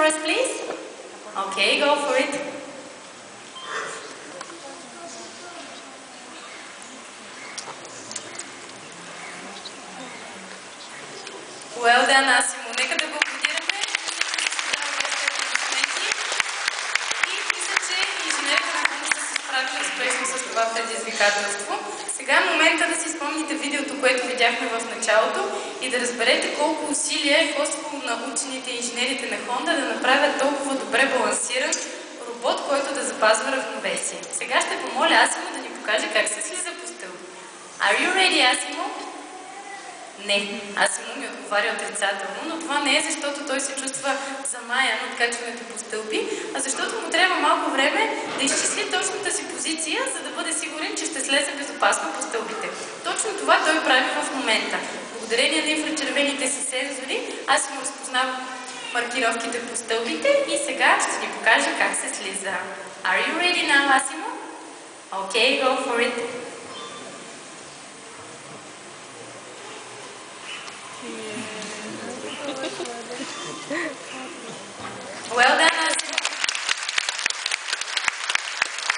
for us, please? Okay, go for it. Well done, Асимо. Нека да го аплодираме. И мисля, че инженерите на Хонда са се справили успешно с това предизвикателство. Сега е момента да си спомните видеото, което видяхме в началото и да разберете колко усилия е коствало на учените и инженерите на Хонда да направят толкова добре балансиран робот, който да запазва равновесие. Сега ще помоля Асимо да ни покаже как се слиза по стълб. Are you ready, Асимо? Не, Асимо ми отговаря отрицателно, но това не е защото той се чувства замаян от качването по стълби, а защото му трябва малко време да изчисли точната си позиция, за да бъде сигурен, че ще слезе безопасно по стълбите. Точно това той прави в момента. Благодарение на инфрачервените си сензори, Асимо разпознава маркировките по стълбите и сега ще ни покаже как се слиза. Are you ready now, Асимо? Okay, go for it. Yeah.